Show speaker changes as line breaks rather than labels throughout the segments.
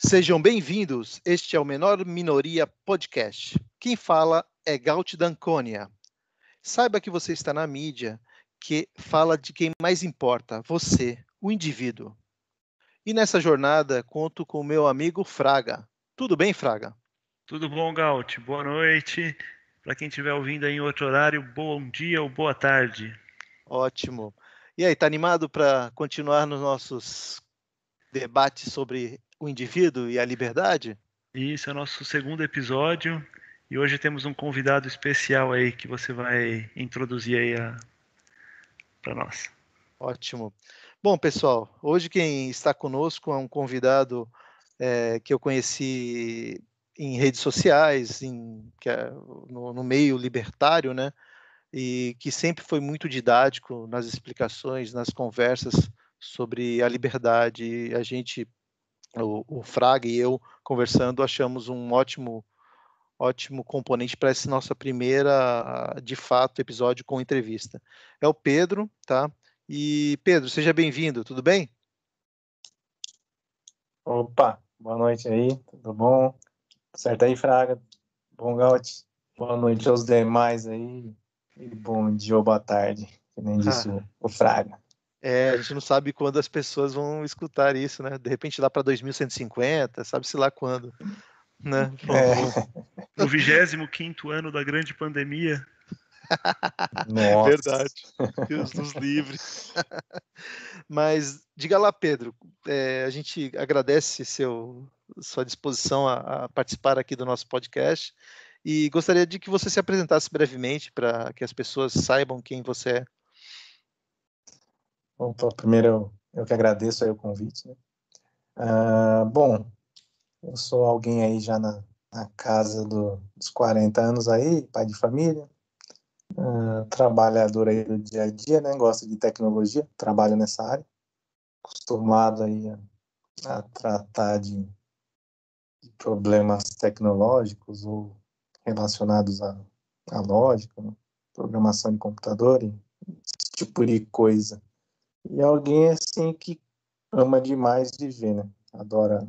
Sejam bem-vindos, este é o Menor Minoria Podcast. Quem fala é Gaut Dancônia. Saiba que você está na mídia, que fala de quem mais importa, você, o indivíduo. E nessa jornada, conto com o meu amigo Fraga. Tudo bem, Fraga?
Tudo bom, Gaut? Boa noite. Para quem estiver ouvindo aí em outro horário, bom dia ou boa tarde.
Ótimo. E aí, tá animado para continuar nos nossos debates sobre o indivíduo e a liberdade?
Isso é o nosso segundo episódio e hoje temos um convidado especial aí que você vai introduzir aí para nós.
Ótimo. Bom, pessoal, hoje quem está conosco é um convidado que eu conheci em redes sociais, no meio libertário, né? E que sempre foi muito didático nas explicações, nas conversas sobre a liberdade. O Fraga e eu conversando, achamos um ótimo componente para essa nossa primeira, de fato, episódio com entrevista. É o Pedro, tá? E Pedro, seja bem-vindo, tudo bem?
Opa, boa noite aí, tudo bom? Certo aí, Fraga? Bom, Gaut? Boa noite aos demais aí e bom dia ou boa tarde, que nem disse o Fraga.
A gente não sabe quando as pessoas vão escutar isso, né? De repente lá para 2150, sabe-se lá quando, né?
No 25º ano da grande pandemia.
Nossa.
Verdade. Deus nos livre. Mas diga lá, Pedro, a gente agradece sua disposição a participar aqui do nosso podcast e gostaria de que você se apresentasse brevemente para que as pessoas saibam quem você é.
Bom, primeiro eu que agradeço aí o convite, né? Bom, eu sou alguém aí já na casa dos 40 anos aí, pai de família, trabalhador aí do dia a dia, né? Gosto de tecnologia, trabalho nessa área, acostumado aí a tratar de problemas tecnológicos ou relacionados à lógica, né? Programação de computador e esse tipo de coisa. E alguém assim que ama demais viver, né? Adora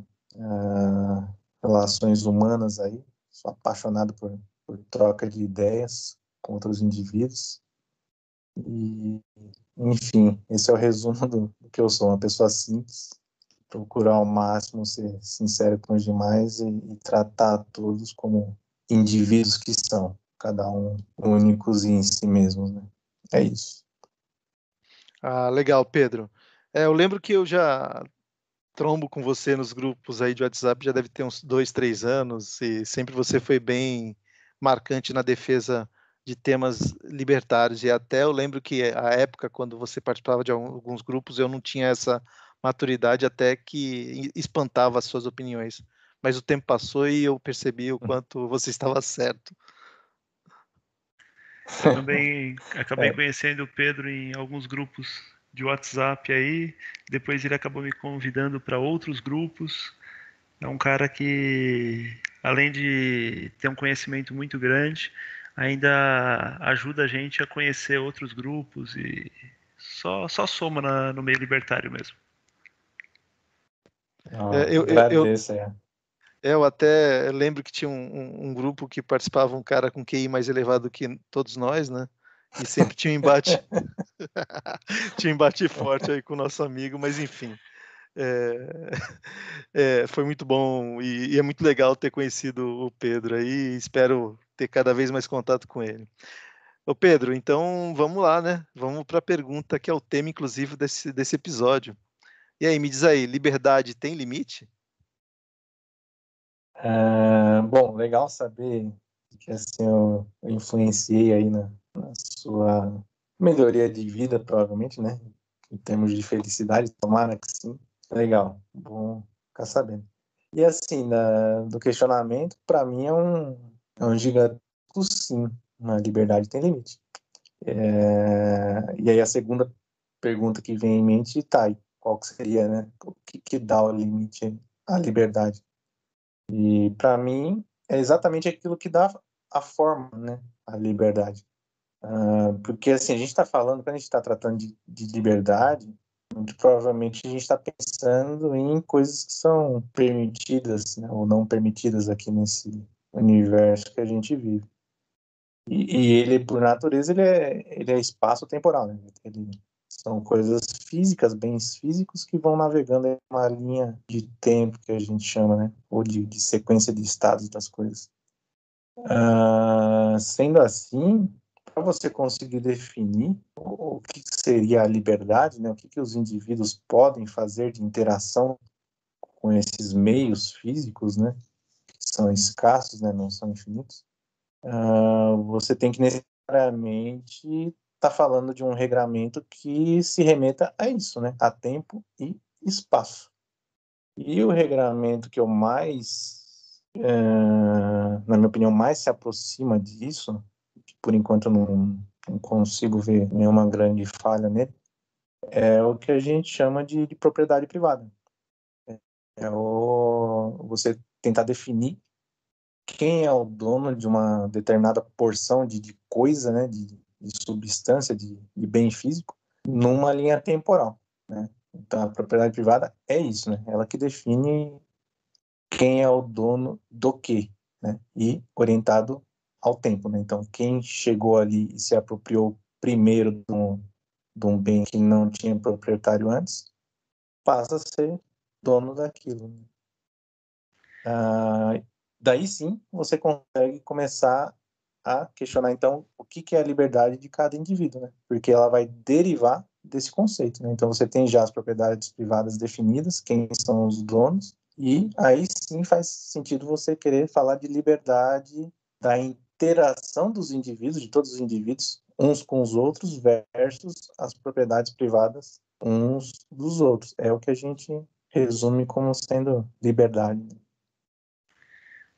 relações humanas aí, sou apaixonado por troca de ideias com outros indivíduos. E, enfim, esse é o resumo do que eu sou, uma pessoa simples, procurar ao máximo ser sincero com os demais e tratar todos como indivíduos que são, cada um únicos em si mesmos, né? É isso.
Ah, legal, Pedro. Eu lembro que eu já trombo com você nos grupos aí de WhatsApp, já deve ter uns 2, 3 anos, e sempre você foi bem marcante na defesa de temas libertários, e até eu lembro que a época, quando você participava de alguns grupos, eu não tinha essa maturidade até que espantava as suas opiniões. Mas o tempo passou e eu percebi o quanto você estava certo.
Eu também acabei conhecendo o Pedro em alguns grupos de WhatsApp aí, depois ele acabou me convidando para outros grupos. É um cara que, além de ter um conhecimento muito grande, ainda ajuda a gente a conhecer outros grupos e só soma no meio libertário mesmo.
Agradeço.
Eu até lembro que tinha um grupo que participava um cara com QI mais elevado que todos nós, né? E sempre tinha um embate, tinha um embate forte aí com o nosso amigo, mas enfim. Foi muito bom e é muito legal ter conhecido o Pedro aí. Espero ter cada vez mais contato com ele. Ô Pedro, então vamos lá, né? Vamos para a pergunta que é o tema, inclusive, desse episódio. E aí, me diz aí, liberdade tem limite?
Bom, legal saber que assim, eu influenciei aí na sua melhoria de vida, provavelmente, né? Em termos de felicidade, tomara que sim. Legal, bom ficar sabendo. E assim, do questionamento, para mim é um gigantesco sim. A liberdade tem limite. E aí a segunda pergunta que vem em mente, tá, e qual que seria, né? O que dá o limite à liberdade? E para mim é exatamente aquilo que dá a forma, né, à liberdade. Porque assim a gente está falando, quando a gente está tratando de liberdade, muito provavelmente a gente está pensando em coisas que são permitidas, né, ou não permitidas aqui nesse universo que a gente vive. E ele, por natureza, ele é espaço-temporal, né? São coisas físicas, bens físicos que vão navegando em uma linha de tempo que a gente chama, né? Ou de sequência de estados das coisas. Sendo assim, para você conseguir definir o que seria a liberdade, né? O que os indivíduos podem fazer de interação com esses meios físicos, né? Que são escassos, né? Não são infinitos. Você tem que necessariamente estar falando de um regramento que se remeta a isso, né? A tempo e espaço. E o regramento que eu mais, na minha opinião, mais se aproxima disso, que por enquanto eu não consigo ver nenhuma grande falha nele, é o que a gente chama de propriedade privada. Você tentar definir quem é o dono de uma determinada porção de coisa, né, de substância, de bem físico, numa linha temporal, né? Então, a propriedade privada é isso, né? Ela que define quem é o dono do quê, né? E orientado ao tempo, né? Então, quem chegou ali e se apropriou primeiro de um bem que não tinha proprietário antes, passa a ser dono daquilo, né? Daí sim você consegue começar a questionar, então, o que é a liberdade de cada indivíduo, né? Porque ela vai derivar desse conceito, né? Então, você tem já as propriedades privadas definidas, quem são os donos, e aí sim faz sentido você querer falar de liberdade da interação dos indivíduos, de todos os indivíduos, uns com os outros, versus as propriedades privadas uns dos outros. É o que a gente resume como sendo liberdade.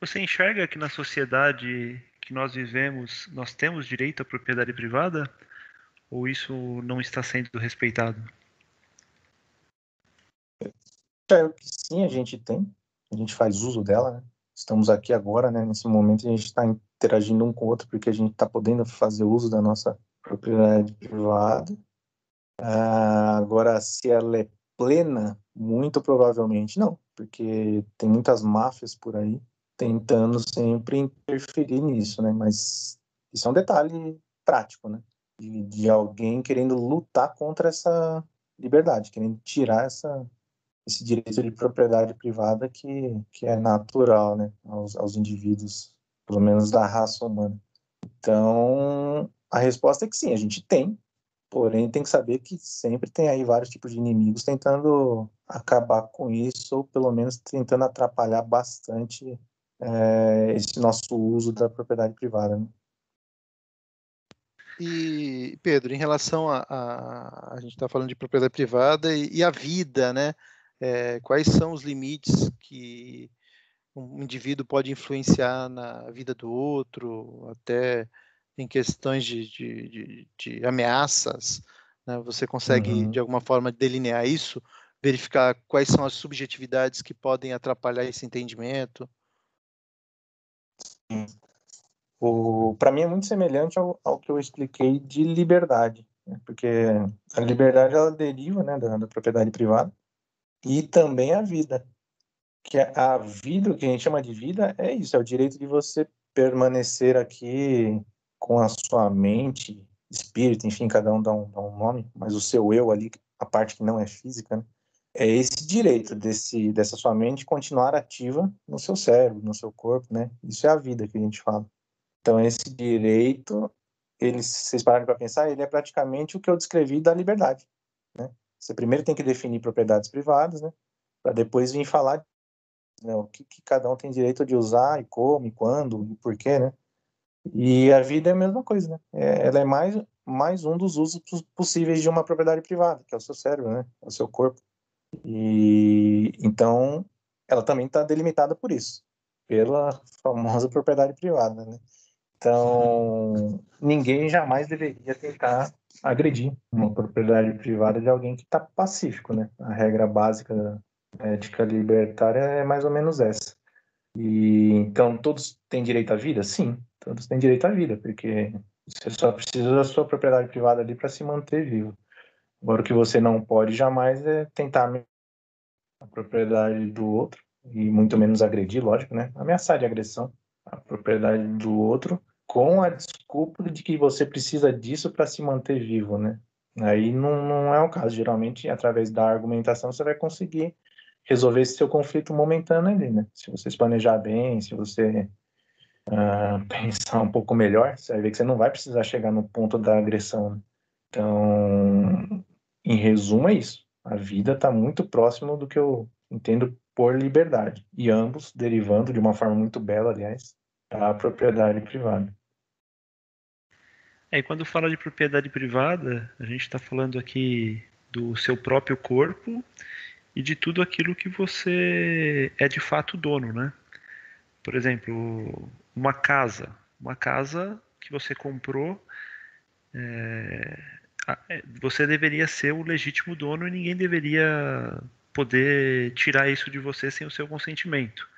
Você enxerga que na sociedade que nós vivemos, nós temos direito à propriedade privada? Ou isso não está sendo respeitado?
Espero que sim, a gente tem. A gente faz uso dela, né? Estamos aqui agora, né? Nesse momento a gente está interagindo um com o outro porque a gente está podendo fazer uso da nossa propriedade privada. Agora, se ela é plena, muito provavelmente não, porque tem muitas máfias por aí tentando sempre interferir nisso, né? Mas isso é um detalhe prático, né? De alguém querendo lutar contra essa liberdade, querendo tirar esse direito de propriedade privada que é natural, né, aos indivíduos, pelo menos da raça humana. Então, a resposta é que sim, a gente tem, porém tem que saber que sempre tem aí vários tipos de inimigos tentando acabar com isso, ou pelo menos tentando atrapalhar bastante esse nosso uso da propriedade privada, né?
E, Pedro, em relação a gente está falando de propriedade privada e a vida, né? Quais são os limites que um indivíduo pode influenciar na vida do outro, até em questões de ameaças, né? Você consegue, de alguma forma, delinear isso, verificar quais são as subjetividades que podem atrapalhar esse entendimento?
Para mim é muito semelhante ao que eu expliquei de liberdade, né? Porque a liberdade ela deriva, né, da propriedade privada e também a vida, que a vida, o que a gente chama de vida é isso, é o direito de você permanecer aqui com a sua mente, espírito, enfim, cada um dá um nome, mas o seu eu ali, a parte que não é física, né? É esse direito dessa sua mente continuar ativa no seu cérebro, no seu corpo, né? Isso é a vida que a gente fala. Então, esse direito, se vocês pararem para pensar, ele é praticamente o que eu descrevi da liberdade, né? Você primeiro tem que definir propriedades privadas, né? Para depois vir falar, né, o que cada um tem direito de usar, e como, e quando, e por quê, né? E a vida é a mesma coisa, né? Ela é mais um dos usos possíveis de uma propriedade privada, que é o seu cérebro, né? É o seu corpo. E então, ela também está delimitada por isso, pela famosa propriedade privada, né? Então, ninguém jamais deveria tentar agredir uma propriedade privada de alguém que está pacífico, né? A regra básica da ética libertária é mais ou menos essa. E então, todos têm direito à vida? Sim, todos têm direito à vida, porque você só precisa da sua propriedade privada ali para se manter vivo. Agora, o que você não pode jamais é tentar a propriedade do outro, e muito menos agredir, lógico, né? Ameaçar de agressão a propriedade do outro com a desculpa de que você precisa disso para se manter vivo, né? Aí não é o caso. Geralmente, através da argumentação, você vai conseguir resolver esse seu conflito momentâneo ali, né? Se você se planejar bem, se você pensar um pouco melhor, você vai ver que você não vai precisar chegar no ponto da agressão, né? Então, em resumo, é isso. A vida está muito próximo do que eu entendo por liberdade. E ambos derivando de uma forma muito bela, aliás, da propriedade privada.
E quando fala de propriedade privada, a gente está falando aqui do seu próprio corpo e de tudo aquilo que você é de fato dono, né? Por exemplo, uma casa. Uma casa que você comprou, você deveria ser o legítimo dono e ninguém deveria poder tirar isso de você sem o seu consentimento.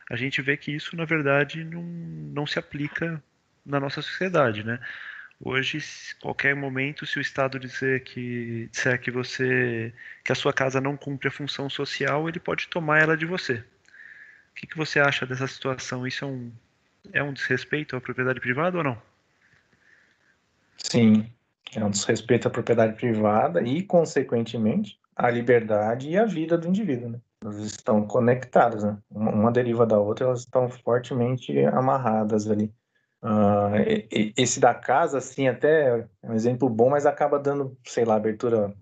A gente vê que isso, na verdade, não se aplica na nossa sociedade, né? Hoje, qualquer momento, se o Estado disser que a sua casa não cumpre a função social, ele pode tomar ela de você. O que você acha dessa situação? Isso é um desrespeito à propriedade privada ou não?
Sim, é um desrespeito à propriedade privada e, consequentemente, à liberdade e à vida do indivíduo, né? Elas estão conectadas, né? Uma deriva da outra, elas estão fortemente amarradas ali. Esse da casa, assim, até é um exemplo bom, mas acaba dando, sei lá, abertura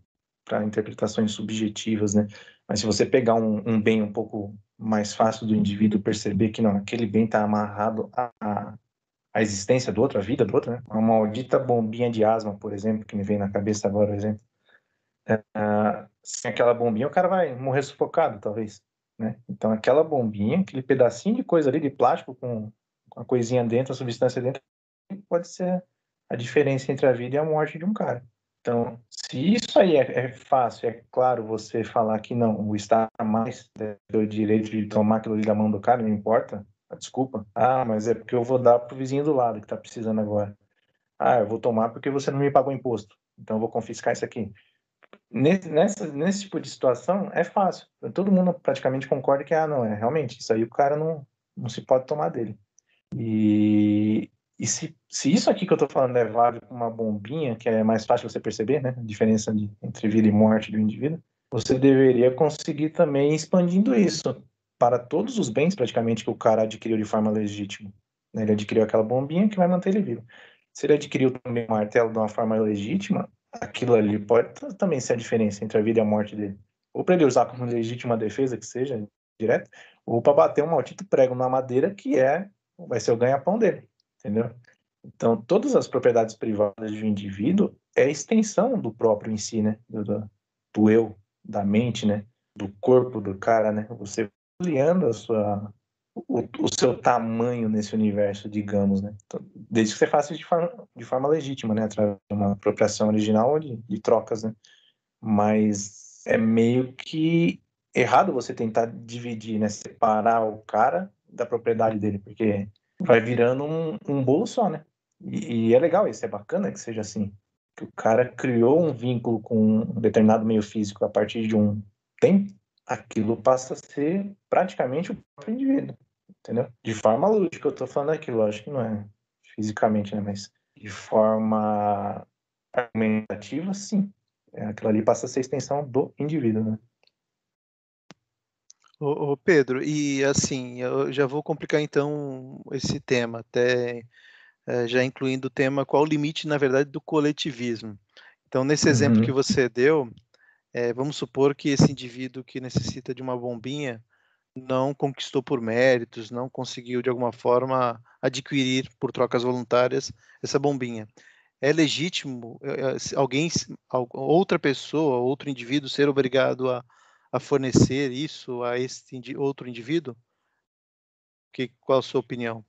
para interpretações subjetivas, né? Mas se você pegar um bem um pouco mais fácil do indivíduo perceber que não, aquele bem está amarrado à existência do outro, à vida do outro, né? Uma maldita bombinha de asma, por exemplo, que me vem na cabeça agora, o exemplo. Sem aquela bombinha, o cara vai morrer sufocado, talvez, né? Então, aquela bombinha, aquele pedacinho de coisa ali, de plástico com a coisinha dentro, a substância dentro, pode ser a diferença entre a vida e a morte de um cara. Então, se isso aí é fácil, é claro você falar que não, o Estado mais tem o direito de tomar aquilo ali da mão do cara, não importa, desculpa. Mas é porque eu vou dar pro vizinho do lado que tá precisando agora. Eu vou tomar porque você não me pagou imposto, então eu vou confiscar isso aqui. Nesse tipo de situação, é fácil. Todo mundo praticamente concorda que, não, realmente, isso aí o cara não se pode tomar dele. E se isso aqui que eu tô falando é válido com uma bombinha, que é mais fácil você perceber, né? A diferença entre vida e morte do indivíduo, você deveria conseguir também ir expandindo isso para todos os bens, praticamente, que o cara adquiriu de forma legítima. Né? Ele adquiriu aquela bombinha que vai manter ele vivo. Se ele adquiriu também o martelo de uma forma legítima, aquilo ali pode também ser a diferença entre a vida e a morte dele. Ou para ele usar como legítima defesa, que seja, direto, ou para bater um maldito prego na madeira, que vai ser o ganha-pão dele, entendeu? Então, todas as propriedades privadas de um indivíduo é extensão do próprio em si, né? Do eu, da mente, né? Do corpo do cara, né? Você ampliando o seu tamanho nesse universo, digamos, né? Então, desde que você faça de forma legítima, né? Através de uma apropriação original ou de trocas, né? Mas é meio que errado você tentar dividir, né? Separar o cara da propriedade dele, porque vai virando um bolo só, né? E é legal isso, é bacana que seja assim. Que o cara criou um vínculo com um determinado meio físico a partir de um tempo, aquilo passa a ser praticamente o próprio indivíduo, entendeu? De forma lúdica, eu tô falando aqui, lógico que não é fisicamente, né? Mas de forma argumentativa, sim. Aquilo ali passa a ser extensão do indivíduo, né?
Ô Pedro, e assim, eu já vou complicar então esse tema, até já incluindo o tema qual o limite, na verdade, do coletivismo. Então, nesse exemplo que você deu, vamos supor que esse indivíduo que necessita de uma bombinha não conquistou por méritos, não conseguiu de alguma forma adquirir por trocas voluntárias essa bombinha. É legítimo outra pessoa, outro indivíduo ser obrigado a fornecer isso a esse outro indivíduo? Qual a sua opinião?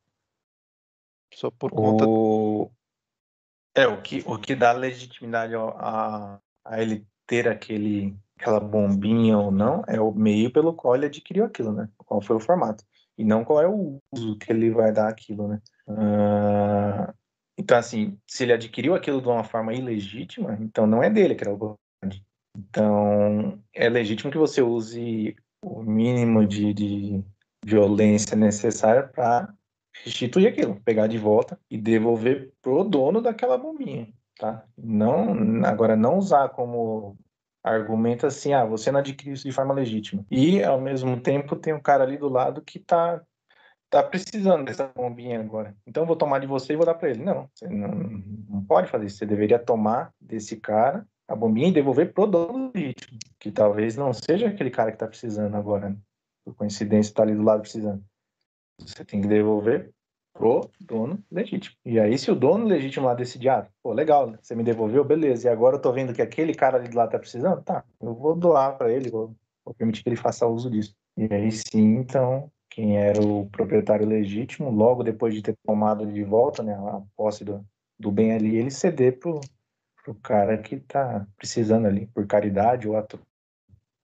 Só por conta.
O que dá legitimidade a ele ter aquela bombinha ou não é o meio pelo qual ele adquiriu aquilo, né? Qual foi o formato. E não qual é o uso que ele vai dar aquilo, né? Então, assim, se ele adquiriu aquilo de uma forma ilegítima, então não é dele aquela bombinha. Então, é legítimo que você use o mínimo de violência necessária para restituir aquilo, pegar de volta e devolver pro dono daquela bombinha, tá? Não, agora não usar como argumento assim, você não adquiriu isso de forma legítima. E, ao mesmo tempo, tem um cara ali do lado que tá precisando dessa bombinha agora. Então eu vou tomar de você e vou dar para ele. Não, você não pode fazer isso. Você deveria tomar desse cara a bombinha e devolver pro dono legítimo, que talvez não seja aquele cara que está precisando agora, né? Por coincidência está ali do lado precisando. Você tem que devolver pro dono legítimo. E aí, se o dono legítimo lá decidir, pô, legal, né? Você me devolveu, beleza. E agora eu tô vendo que aquele cara ali do lado tá precisando, tá, eu vou doar para ele, vou permitir que ele faça uso disso. E aí sim, então, quem era o proprietário legítimo, logo depois de ter tomado de volta, né, a posse do bem ali, ele ceder pro cara que tá precisando ali, por caridade ou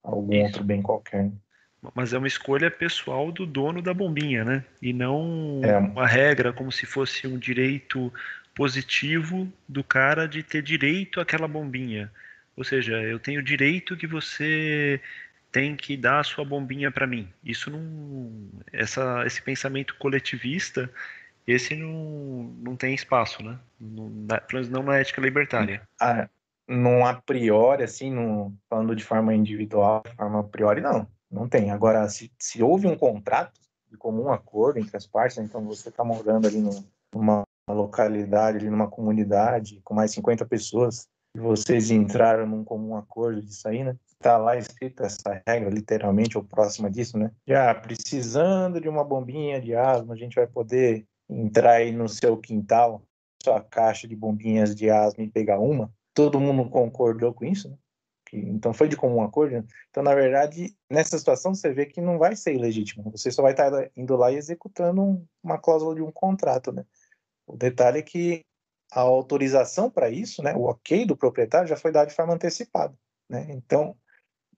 algum
Isso.
outro bem qualquer, né?
Mas é uma escolha pessoal do dono da bombinha, né? E não
É,
uma regra como se fosse um direito positivo do cara de ter direito àquela bombinha. Ou seja, eu tenho direito que você tem que dar a sua bombinha para mim. Isso não, esse pensamento coletivista, esse não tem espaço, né? Pelo menos não na ética libertária.
num a priori, assim, falando de forma individual, de forma a priori, não tem. Agora, se houve um contrato de comum acordo entre as partes, né, então você está morando ali numa localidade, ali numa comunidade com mais 50 pessoas, e vocês entraram num comum acordo disso aí, né? Está lá escrita essa regra, literalmente, ou próxima disso, né? Já precisando de uma bombinha de asma, a gente vai poder entrar aí no seu quintal, sua caixa de bombinhas de asma e pegar uma. Todo mundo concordou com isso, né? Então foi de comum acordo, né? Então, na verdade, nessa situação você vê que não vai ser ilegítimo. Você só vai estar indo lá e executando uma cláusula de um contrato, né? O detalhe é que a autorização para isso, né, o ok do proprietário já foi dado de forma antecipada, né? Então,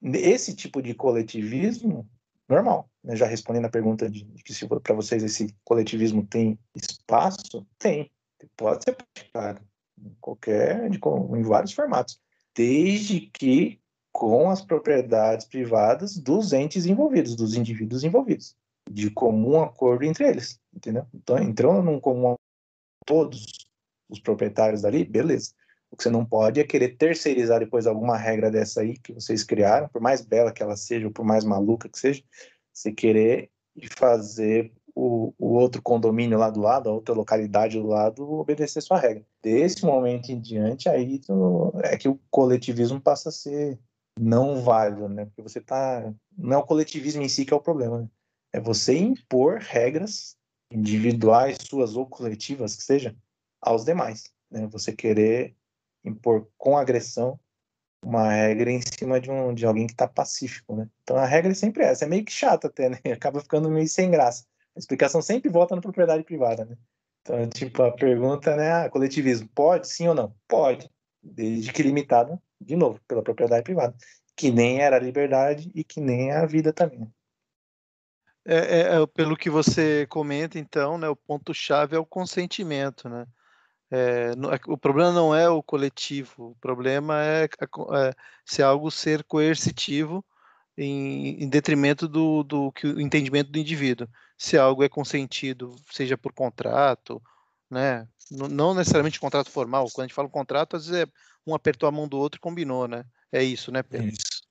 esse tipo de coletivismo, normal, né? Já respondendo a pergunta de que se para vocês esse coletivismo tem espaço, tem. Pode ser praticado em vários formatos, desde que com as propriedades privadas dos entes envolvidos, dos indivíduos envolvidos, de comum acordo entre eles, entendeu? Então, entrando num comum acordo, todos os proprietários dali, beleza. O que você não pode é querer terceirizar depois alguma regra dessa aí que vocês criaram, por mais bela que ela seja, ou por mais maluca que seja, você querer e fazer o outro condomínio lá do lado, a outra localidade do lado, obedecer sua regra. Desse momento em diante, aí é que o coletivismo passa a ser não válido, né? Porque você tá... Não é o coletivismo em si que é o problema, né? É você impor regras individuais, suas ou coletivas, que seja, aos demais, né? Você querer impor com agressão uma regra em cima de alguém que está pacífico, né? Então a regra é sempre essa, é meio que chata até, né? Acaba ficando meio sem graça. A explicação sempre volta na propriedade privada, né? Então, tipo, a pergunta, né? Coletivismo, pode sim ou não? Pode, desde que limitado, de novo, pela propriedade privada, que nem era a liberdade e que nem é a vida também, né?
Pelo que você comenta, então, né, o ponto-chave é o consentimento, né? O problema não é o coletivo, o problema é se algo ser coercitivo em detrimento do que o entendimento do indivíduo. Se algo é consentido, seja por contrato, né? Não necessariamente contrato formal. Quando a gente fala contrato, às vezes um apertou a mão do outro e combinou, né? É isso, né, Pedro?
Isso.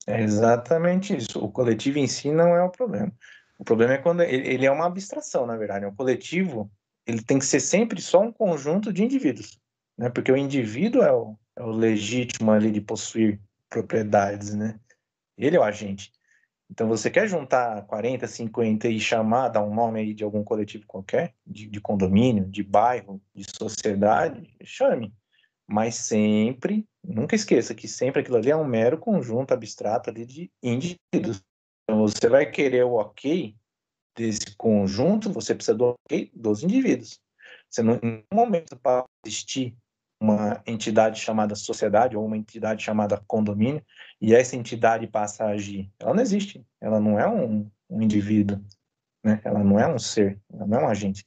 É exatamente isso. O coletivo em si não é o problema. O problema é quando ele é uma abstração, na verdade. O coletivo, ele tem que ser sempre só um conjunto de indivíduos, né? Porque o indivíduo é o legítimo ali de possuir propriedades, né? Ele é o agente. Então, você quer juntar 40, 50 e chamar, dar um nome aí de algum coletivo qualquer, de condomínio, de bairro, de sociedade, chame. Mas sempre, nunca esqueça que sempre aquilo ali é um mero conjunto abstrato ali de indivíduos. Então, você vai querer o ok desse conjunto, você precisa do ok dos indivíduos. Você não, em nenhum momento, para existir uma entidade chamada sociedade ou uma entidade chamada condomínio, e essa entidade passa a agir. Ela não existe. Ela não é um indivíduo, né? Ela não é um ser, ela não é um agente.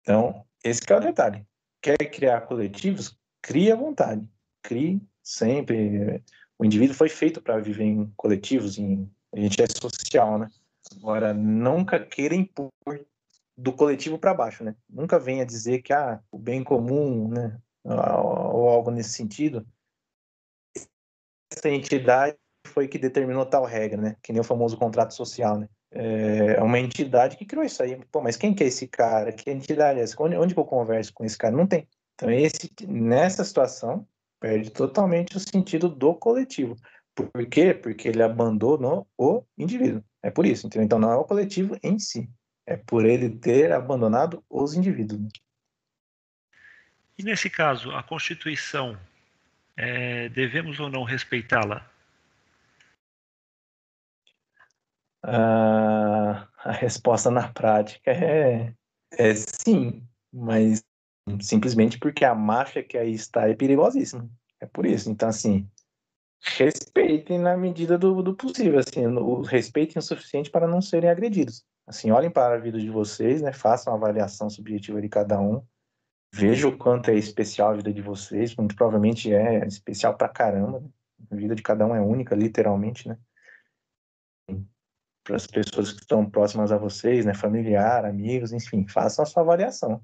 Então, esse que é o detalhe. Quer criar coletivos? Crie à vontade. Crie sempre. O indivíduo foi feito para viver em coletivos, a gente é social, né? Agora, nunca queira impor do coletivo para baixo, né? Nunca venha dizer que o bem comum, né? Ou algo nesse sentido. Essa entidade foi que determinou tal regra, né? Que nem o famoso contrato social, né? É uma entidade que criou isso aí. Pô, mas quem que é esse cara? Que entidade é essa? Onde que eu converso com esse cara? Não tem. Então, nessa situação, perde totalmente o sentido do coletivo. Por quê? Porque ele abandonou o indivíduo. É por isso, entendeu? Então, não é o coletivo em si. É por ele ter abandonado os indivíduos.
E nesse caso, a Constituição, devemos ou não respeitá-la?
A resposta na prática é sim, mas simplesmente porque a máfia que aí está é perigosíssima. É por isso. Então, assim, respeitem na medida do possível, assim, respeitem o suficiente para não serem agredidos. Assim, olhem para a vida de vocês, né? Façam uma avaliação subjetiva de cada um, vejam o quanto é especial a vida de vocês, muito provavelmente é especial pra caramba, né? A vida de cada um é única, literalmente, né? Para as pessoas que estão próximas a vocês, né? Familiar, amigos, enfim, façam a sua avaliação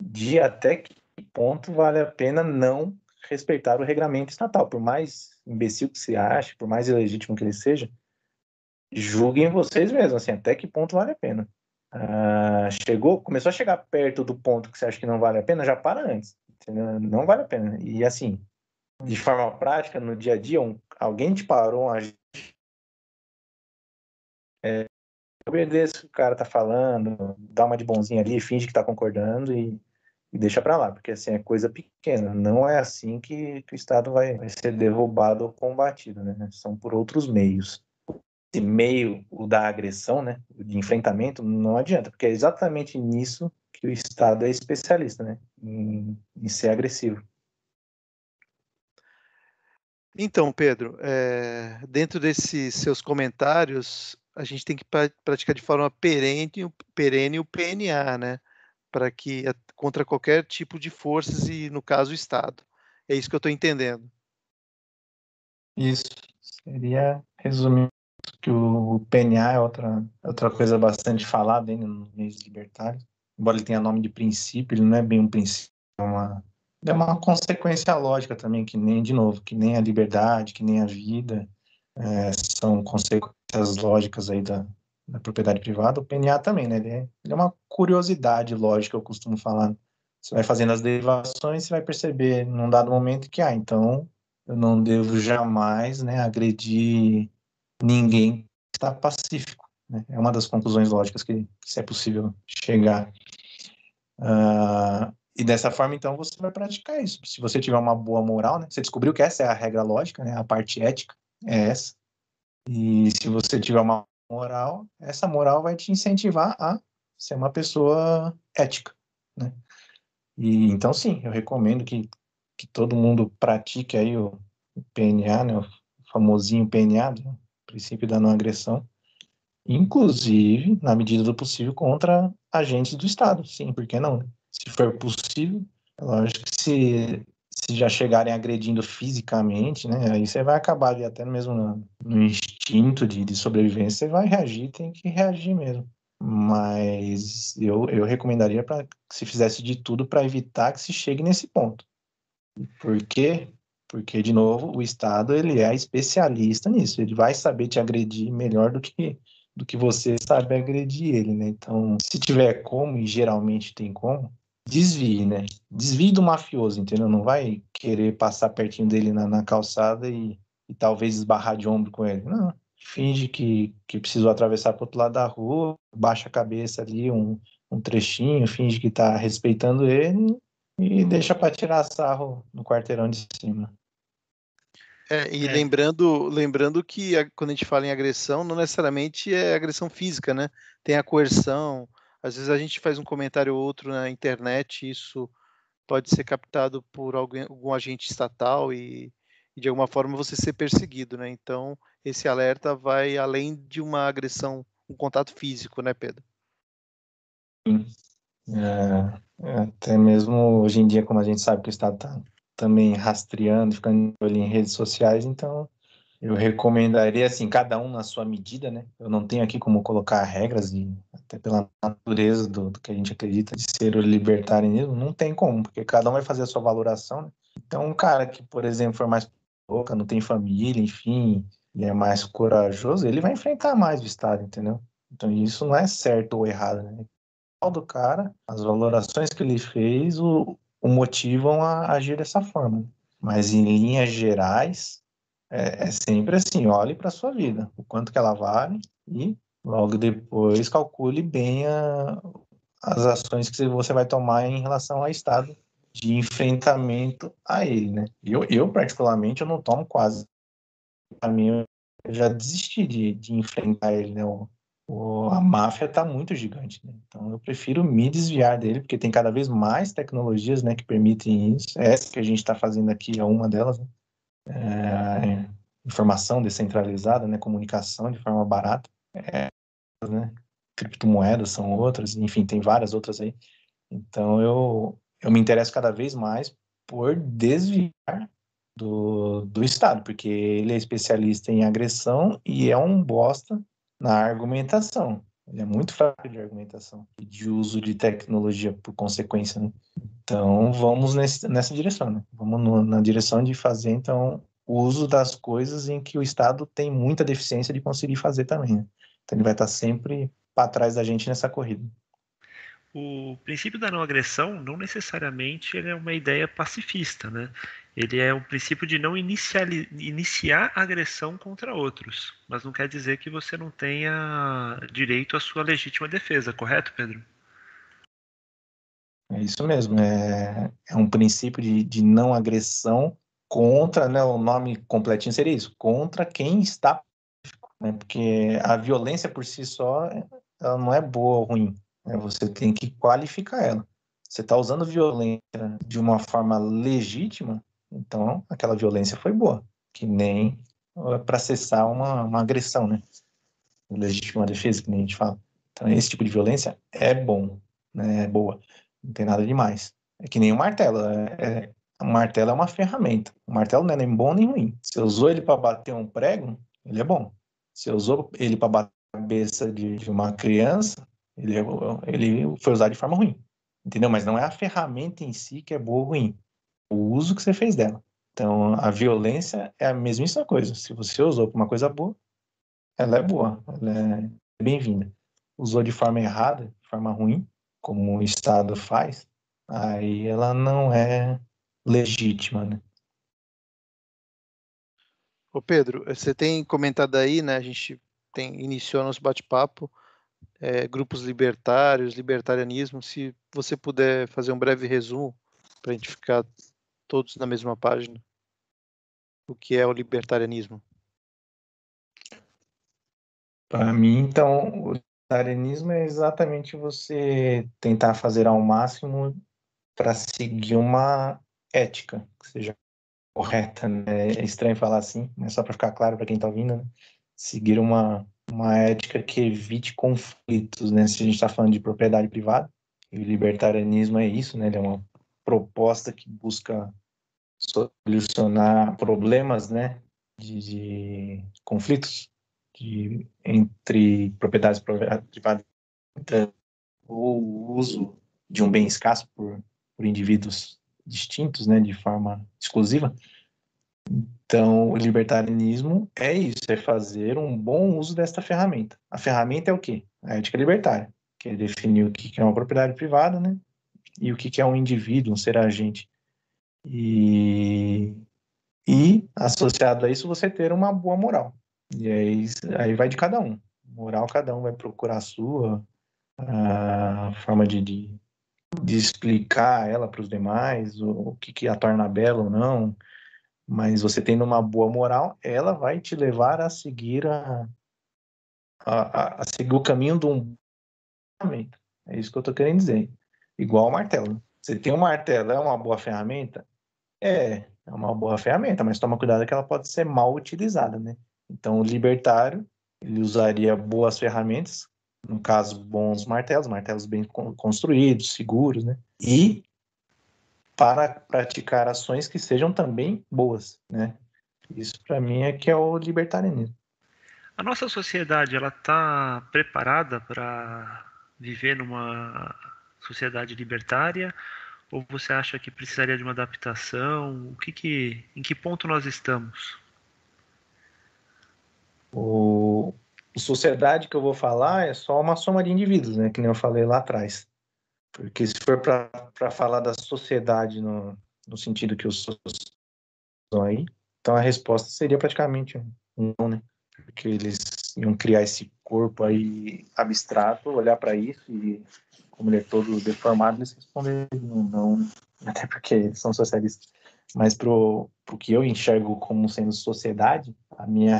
de até que ponto vale a pena não respeitar o regramento estatal, por mais imbecil que se ache, por mais ilegítimo que ele seja, julguem vocês mesmos, assim, até que ponto vale a pena. Começou a chegar perto do ponto que você acha que não vale a pena, já para antes, entendeu? Não vale a pena. E assim, de forma prática, no dia a dia, alguém te parou, obedece o que o cara tá falando, dá uma de bonzinho ali, finge que tá concordando e deixa para lá, porque assim é coisa pequena, não é assim que o Estado vai ser derrubado ou combatido, né? São por outros meios. Esse meio, o da agressão, né, o de enfrentamento, não adianta, porque é exatamente nisso que o Estado é especialista, né, em ser agressivo.
Então, Pedro, dentro desses seus comentários, a gente tem que praticar de forma perene o PNA, né? Para que contra qualquer tipo de forças e, no caso, o Estado. É isso que eu estou entendendo.
Isso seria resumir que o PNA é outra coisa bastante falada ainda nos meios libertários. Embora ele tenha nome de princípio, ele não é bem um princípio, é uma consequência lógica também, que nem a liberdade, que nem a vida, são consequências lógicas aí da propriedade privada. O PNA também, né? Ele é uma curiosidade lógica, eu costumo falar. Você vai fazendo as derivações, você vai perceber num dado momento que, então, eu não devo jamais, né, agredir ninguém que está pacífico, né? É uma das conclusões lógicas que se é possível chegar. E dessa forma, então, você vai praticar isso. Se você tiver uma boa moral, né? Você descobriu que essa é a regra lógica, né? A parte ética é essa. E se você tiver uma moral, essa moral vai te incentivar a ser uma pessoa ética, né? E então, sim, eu recomendo que todo mundo pratique aí o PNA, né? O famosinho PNA, o princípio da não agressão, inclusive, na medida do possível, contra agentes do Estado. Sim, por que não? Se for possível, é lógico que se já chegarem agredindo fisicamente, né, aí você vai acabar ali até mesmo no instinto de sobrevivência, você vai reagir, tem que reagir mesmo. Mas eu recomendaria para que se fizesse de tudo para evitar que se chegue nesse ponto. Por quê? Porque, de novo, o Estado ele é especialista nisso. Ele vai saber te agredir melhor do que você sabe agredir ele, né? Então, se tiver como, e geralmente tem como, desvie, né? Desvie do mafioso, entendeu? Não vai querer passar pertinho dele na calçada e talvez esbarrar de ombro com ele. Não. Finge que precisou atravessar para o outro lado da rua, baixa a cabeça ali um trechinho, finge que está respeitando ele e deixa para tirar sarro no quarteirão de cima.
Lembrando que quando a gente fala em agressão, não necessariamente é agressão física, né? Tem a coerção. Às vezes a gente faz um comentário ou outro na internet, isso pode ser captado por algum agente estatal e de alguma forma você ser perseguido, né? Então, esse alerta vai além de uma agressão, um contato físico, né, Pedro?
Sim. Até mesmo hoje em dia, como a gente sabe que o Estado está também rastreando, ficando ali em redes sociais, então Eu recomendaria, assim, cada um na sua medida, né? Eu não tenho aqui como colocar regras, e até pela natureza do que a gente acredita de ser o libertarianismo, não tem como, porque cada um vai fazer a sua valoração, né? Então, um cara que, por exemplo, for mais louca, não tem família, enfim, e é mais corajoso, ele vai enfrentar mais o Estado, entendeu? Então, isso não é certo ou errado, né? O do cara, as valorações que ele fez o motivam a agir dessa forma. Mas, em linhas gerais, é sempre assim, olhe para a sua vida, o quanto que ela vale e logo depois calcule bem as ações que você vai tomar em relação ao Estado de enfrentamento a ele, né? Eu particularmente, eu não tomo quase. Para mim, eu já desisti de enfrentar ele, né? A máfia está muito gigante, né? Então eu prefiro me desviar dele, porque tem cada vez mais tecnologias, né, que permitem isso. Essa que a gente está fazendo aqui é uma delas, né? Informação descentralizada, né, comunicação de forma barata, né, criptomoedas são outras, enfim, tem várias outras aí. Então eu me interesso cada vez mais por desviar do Estado, porque ele é especialista em agressão e é um bosta na argumentação. Ele é muito fraco de argumentação e de uso de tecnologia por consequência, né? Então, vamos nessa direção, né? Vamos na direção de fazer, então, o uso das coisas em que o Estado tem muita deficiência de conseguir fazer também, né? Então, ele vai estar sempre para trás da gente nessa corrida.
O princípio da não agressão não necessariamente ele é uma ideia pacifista, né? Ele é o princípio de não iniciar agressão contra outros, mas não quer dizer que você não tenha direito à sua legítima defesa, correto, Pedro?
É isso mesmo, é um princípio de não agressão contra, né, o nome completinho seria isso, contra quem está, né, porque a violência por si só, ela não é boa ou ruim, né, você tem que qualificar ela. Você está usando violência de uma forma legítima, então aquela violência foi boa, que nem para cessar uma agressão, né, legítima defesa, que nem a gente fala. Então esse tipo de violência é bom, né, é boa, não tem nada demais. É que nem o martelo, o martelo é uma ferramenta. O martelo não é nem bom nem ruim. Se usou ele para bater um prego, ele é bom. Se usou ele para bater a cabeça de uma criança, ele foi usado de forma ruim. Entendeu? Mas não é a ferramenta em si que é boa ou ruim. O uso que você fez dela. Então, a violência é a mesmíssima coisa. Se você usou para uma coisa boa, ela é boa, ela é bem-vinda. Usou de forma errada, de forma ruim, como o Estado faz, aí ela não é legítima, né?
Ô Pedro, você tem comentado aí, né? A gente iniciou nosso bate-papo, grupos libertários, libertarianismo. Se você puder fazer um breve resumo para a gente ficar todos na mesma página, o que é o libertarianismo?
Para mim, então, o libertarianismo é exatamente você tentar fazer ao máximo para seguir uma ética que seja correta, né? É estranho falar assim, mas só para ficar claro para quem está ouvindo, né? Seguir uma ética que evite conflitos, né? Se a gente está falando de propriedade privada, e o libertarianismo é isso, né? Ele é uma proposta que busca solucionar problemas, né? De conflitos entre propriedades privadas ou o uso de um bem escasso por indivíduos distintos, né? De forma exclusiva. Então, o libertarianismo é isso, é fazer um bom uso desta ferramenta. A ferramenta é o quê? A ética libertária, que é definir o que é uma propriedade privada, né? E o que é um indivíduo, um ser agente. E associado a isso, você ter uma boa moral. E aí vai de cada um. Moral, cada um vai procurar a sua, a forma de explicar ela para os demais, o que a torna bela ou não. Mas você tendo uma boa moral, ela vai te levar a seguir a seguir o caminho de um ferramenta. É isso que eu estou querendo dizer. Igual o martelo. Você tem um martelo, é uma boa ferramenta? É uma boa ferramenta, mas toma cuidado que ela pode ser mal utilizada, né? Então, o libertário, ele usaria boas ferramentas, no caso, bons martelos, martelos bem construídos, seguros, né? E para praticar ações que sejam também boas, né? Isso para mim é que é o libertarianismo.
A nossa sociedade, ela está preparada para viver numa sociedade libertária? Ou você acha que precisaria de uma adaptação? Em que ponto nós estamos?
O sociedade que eu vou falar é só uma soma de indivíduos, né? Que nem eu falei lá atrás. Porque se for para falar da sociedade no sentido que eu sou aí, então a resposta seria praticamente um não, né? Porque eles iam criar esse corpo aí abstrato, olhar para isso e, como ele é todo deformado, eles responderiam não, até porque eles são socialistas. Mas pro que eu enxergo como sendo sociedade, a minha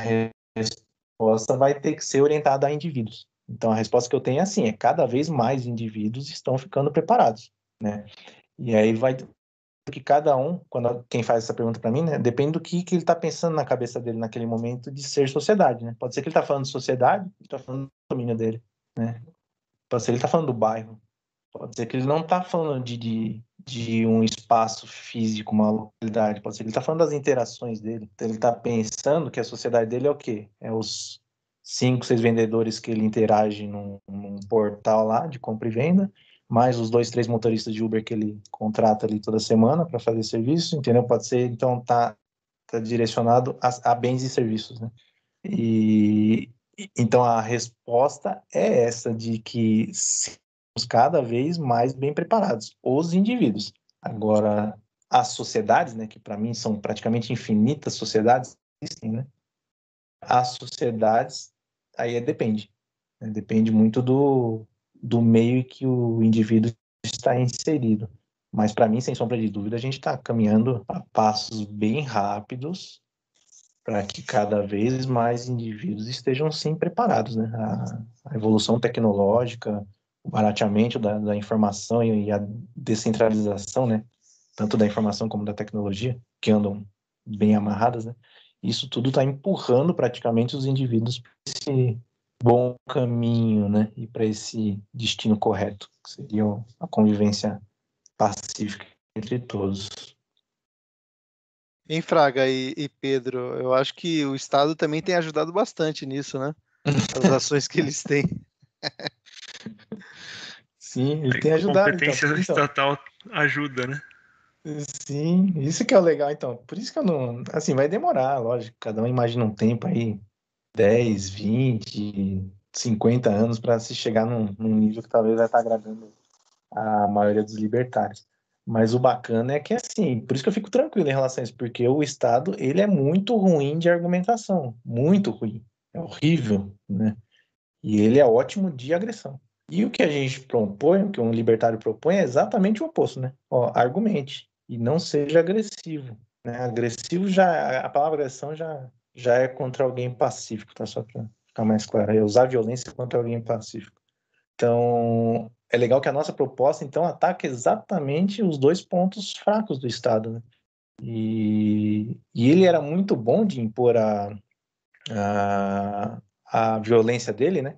resposta vai ter que ser orientada a indivíduos. Então a resposta que eu tenho é assim, é cada vez mais indivíduos estão ficando preparados, né? E aí vai que cada um, quando quem faz essa pergunta para mim, né, depende do que ele está pensando na cabeça dele naquele momento de ser sociedade, né? Pode ser que ele está falando de sociedade, ele está falando do domínio dele, né? Pode ser que ele está falando do bairro, pode ser que ele não está falando de um espaço físico, uma localidade, pode ser que ele está falando das interações dele. Então ele está pensando que a sociedade dele é o quê? É os 5, 6 vendedores que ele interage num portal lá de compra e venda, mais os 2, 3 motoristas de Uber que ele contrata ali toda semana para fazer serviço, entendeu? Pode ser, então, tá direcionado a bens e serviços, né? E então a resposta é essa de que sermos cada vez mais bem preparados, os indivíduos. Agora, as sociedades, né, que para mim são praticamente infinitas sociedades, existem, né? As sociedades, aí depende. Né? Depende muito do meio que o indivíduo está inserido. Mas para mim, sem sombra de dúvida, a gente está caminhando a passos bem rápidos para que cada vez mais indivíduos estejam sim preparados, né? A evolução tecnológica, o barateamento da informação e a descentralização, né? Tanto da informação como da tecnologia, que andam bem amarradas, né? Isso tudo está empurrando praticamente os indivíduos para esse bom caminho, né? E para esse destino correto, que seria a convivência pacífica entre todos.
Em Fraga e Pedro, eu acho que o Estado também tem ajudado bastante nisso, né? As ações que eles têm.
Sim, ele tem
A
ajudado,
competência estatal ajuda, né?
Sim, isso que é o legal, então. Por isso que eu não. Assim, vai demorar, lógico. Cada um imagina um tempo aí, 10, 20, 50 anos para se chegar num nível que talvez vai estar agradando a maioria dos libertários. Mas o bacana é que, assim, por isso que eu fico tranquilo em relação a isso, porque o Estado, ele é muito ruim de argumentação. Muito ruim. É horrível, né? E ele é ótimo de agressão. E o que a gente propõe, o que um libertário propõe é exatamente o oposto, né? Ó, argumente e não seja agressivo, né? Agressivo já, a palavra agressão já é contra alguém pacífico, tá? Só para ficar mais claro, é usar violência contra alguém pacífico. Então, é legal que a nossa proposta, então, ataca exatamente os dois pontos fracos do Estado, né? E ele era muito bom de impor a violência dele, né?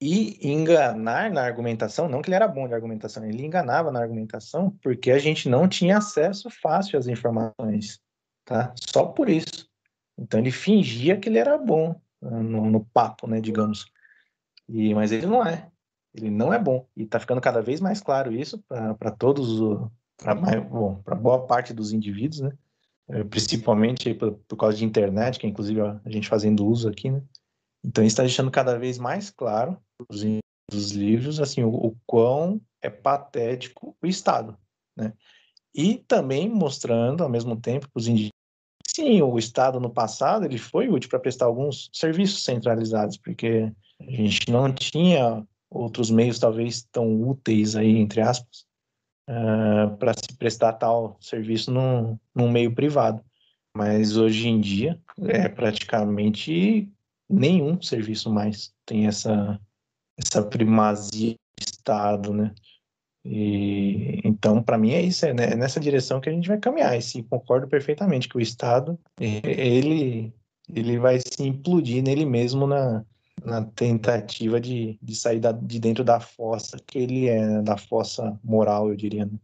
E enganar na argumentação, não que ele era bom de argumentação, ele enganava na argumentação porque a gente não tinha acesso fácil às informações, tá? Só por isso. Então ele fingia que ele era bom no papo, né, digamos. Mas ele não é. Ele não é bom. E tá ficando cada vez mais claro isso para todos, para boa parte dos indivíduos, né? Principalmente por causa de internet, que inclusive a gente fazendo uso aqui, né? Então, isso está deixando cada vez mais claro dos livros, assim, o quão é patético o Estado, né? E também mostrando, ao mesmo tempo, para os indígenas, sim, o Estado no passado ele foi útil para prestar alguns serviços centralizados, porque a gente não tinha outros meios talvez tão úteis aí, entre aspas, para se prestar tal serviço num meio privado. Mas hoje em dia é praticamente nenhum serviço mais tem essa primazia de Estado, né? E, então, para mim é isso, é nessa direção que a gente vai caminhar. E sim, concordo perfeitamente que o Estado, ele vai se implodir nele mesmo na tentativa de sair de dentro da fossa que ele é, né? Da fossa moral, eu diria. Né?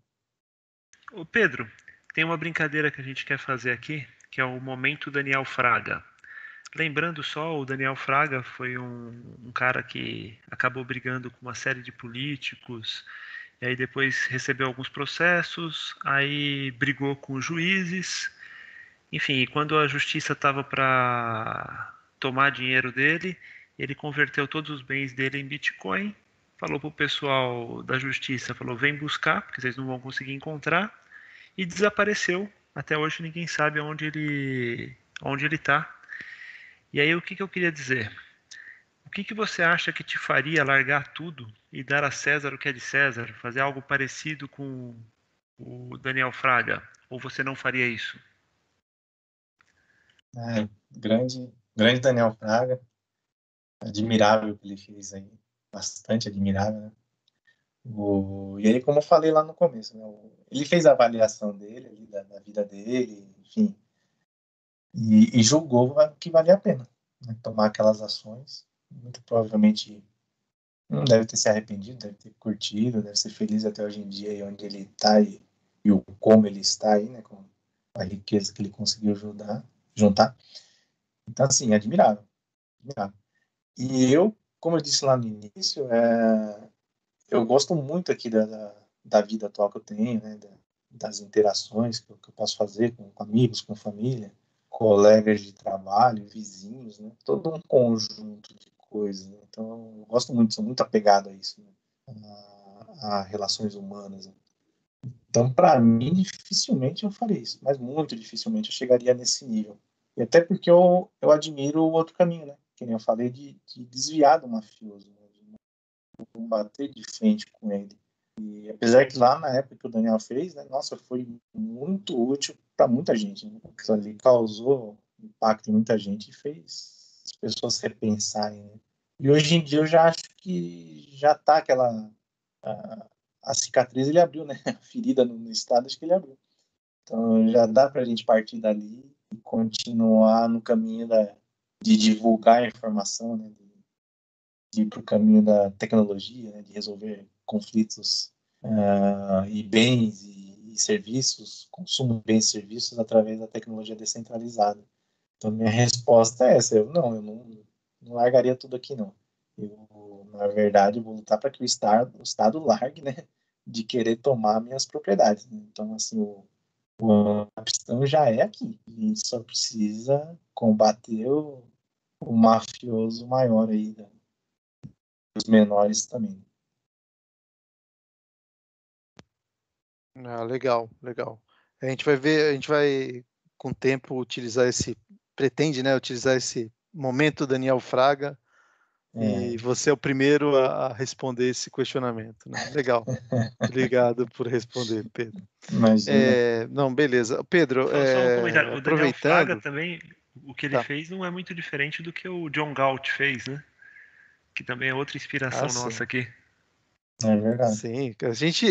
Ô Pedro, tem uma brincadeira que a gente quer fazer aqui, que é o Momento Daniel Fraga. Lembrando só, o Daniel Fraga foi um cara que acabou brigando com uma série de políticos, e aí depois recebeu alguns processos, aí brigou com os juízes, enfim, quando a justiça estava para tomar dinheiro dele, ele converteu todos os bens dele em Bitcoin, falou para o pessoal da justiça, falou, vem buscar, porque vocês não vão conseguir encontrar, e desapareceu. Até hoje ninguém sabe onde ele está. E aí o que eu queria dizer? O que você acha que te faria largar tudo e dar a César o que é de César? Fazer algo parecido com o Daniel Fraga? Ou você não faria isso?
Grande Daniel Fraga, admirável o que ele fez aí, bastante admirável, né? E aí, como eu falei lá no começo, né? Ele fez a avaliação dele, ali, da vida dele, enfim, e julgou que valia a pena, né, tomar aquelas ações. Muito provavelmente não deve ter se arrependido, deve ter curtido, deve ser feliz até hoje em dia, e onde ele está e o como ele está aí, né, com a riqueza que ele conseguiu juntar. Então, assim, admirável, admirável. E eu, como eu disse lá no início, eu gosto muito aqui da vida atual que eu tenho, né, das interações que eu posso fazer com amigos, com família, colegas de trabalho, vizinhos, né, todo um conjunto de coisas. Né? Então, eu gosto muito, sou muito apegado a isso, né, a relações humanas. Né? Então, para mim, dificilmente eu faria isso, mas muito dificilmente eu chegaria nesse nível. E até porque eu admiro o outro caminho, né? Que nem eu falei, de desviar do mafioso, né? De não bater de frente com ele. E apesar que lá na época que o Daniel fez, né? Nossa, foi muito útil para muita gente. Né? Aquilo ali causou impacto em muita gente e fez as pessoas repensarem. Né? E hoje em dia eu já acho que já tá aquela... A cicatriz ele abriu, né? A ferida no estado, acho que ele abriu. Então já dá para a gente partir dali e continuar no caminho de divulgar a informação, né? De ir para o caminho da tecnologia, né? De resolver conflitos e bens e serviços, consumo de bens e serviços através da tecnologia descentralizada. Então minha resposta é essa: eu não largaria tudo aqui não. Eu, na verdade, vou lutar para que o Estado largue, né? De querer tomar minhas propriedades. Né? Então, assim, a questão já é aqui. A gente só precisa combater o mafioso maior aí, os menores também.
Ah, legal, legal. A gente vai ver, a gente vai com o tempo pretende, né, utilizar esse momento Daniel Fraga e
É,
você é o primeiro a responder esse questionamento, né? Legal. Obrigado por responder, Pedro.
imagina.
Não, beleza. Pedro,
Só um comentário. O Daniel Fraga
aproveitando,
também, o que ele
tá.
fez não é muito diferente do que o John Galt fez, né? Que também é outra
Ah,
inspiração nossa
sim.
aqui.
É verdade.
Sim, a gente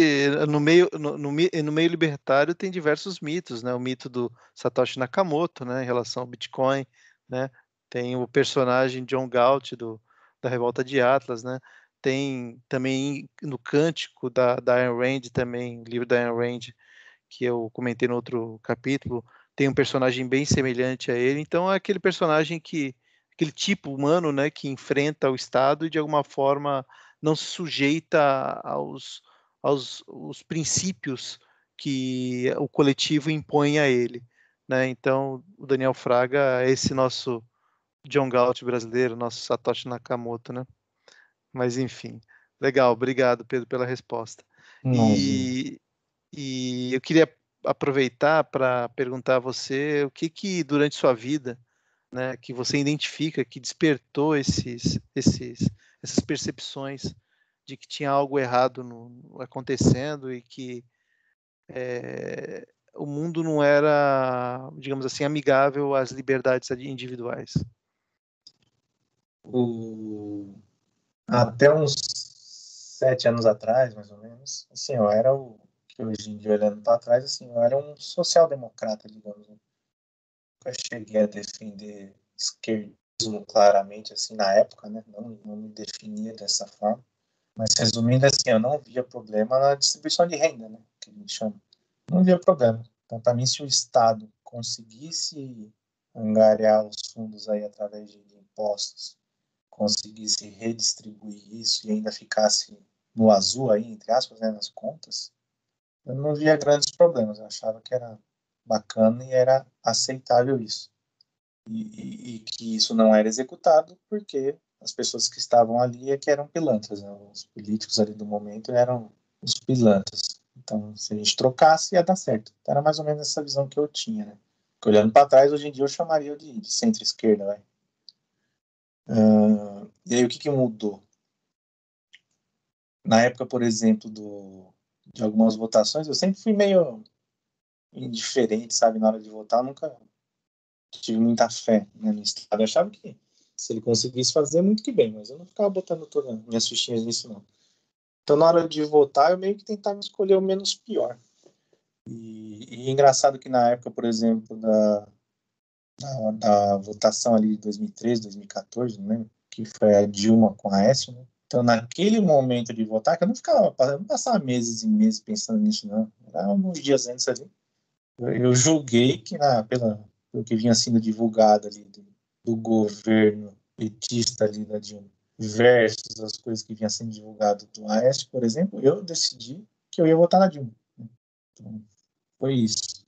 no meio libertário tem diversos mitos, né? O mito do Satoshi Nakamoto, né, em relação ao Bitcoin, né? Tem o personagem John Galt da Revolta de Atlas, né? Tem também no Cântico da Ayn Rand também, livro da Ayn Rand, que eu comentei no outro capítulo, tem um personagem bem semelhante a ele. Então é aquele tipo humano, né, que enfrenta o Estado e de alguma forma não se sujeita aos princípios que o coletivo impõe a ele, né? Então o Daniel Fraga é esse nosso John Galt brasileiro, nosso Satoshi Nakamoto, né? Mas enfim, legal, obrigado Pedro pela resposta.
Imagina.
E eu queria aproveitar para perguntar a você o que durante sua vida, né, que você identifica que despertou essas percepções de que tinha algo errado acontecendo e que o mundo não era, digamos assim, amigável às liberdades individuais.
Até uns 7 anos atrás, mais ou menos, assim, eu era que hoje em dia, olhando para trás, assim, eu era um social-democrata, digamos. Né? Eu cheguei a defender esquerdismo claramente, assim, na época, né? Não me definia dessa forma. Mas, resumindo, assim, eu não via problema na distribuição de renda, né? Que a gente chama. Não via problema. Então, para mim, se o Estado conseguisse angariar os fundos aí através de impostos, conseguisse redistribuir isso e ainda ficasse no azul aí, entre aspas, né, nas contas, eu não via grandes problemas. Eu achava que era bacana e era aceitável isso. E que isso não era executado porque as pessoas que estavam ali é que eram pilantras, né? Os políticos ali do momento eram os pilantras. Então, se a gente trocasse, ia dar certo. Então, era mais ou menos essa visão que eu tinha, né? Porque, olhando para trás, hoje em dia eu chamaria de centro-esquerda, vai. E aí, o que mudou? Na época, por exemplo, de algumas votações, eu sempre fui meio indiferente, sabe? Na hora de votar, eu nunca tive muita fé, né, no Estado. Eu achava que se ele conseguisse fazer, muito que bem, mas eu não ficava botando todas as minhas fichinhas nisso, não. Então, na hora de votar, eu meio que tentava escolher o menos pior. E é engraçado que na época, por exemplo, da votação ali de 2013, 2014, não lembro, que foi a Dilma com a Aécio, né? Então, naquele momento de votar, que eu não passava meses e meses pensando nisso, não. Era uns dias antes ali. Eu julguei que, pelo que vinha sendo divulgado ali do governo petista ali da Dilma, versus as coisas que vinham sendo divulgado do Aécio, por exemplo, eu decidi que eu ia votar na Dilma. Então, foi isso.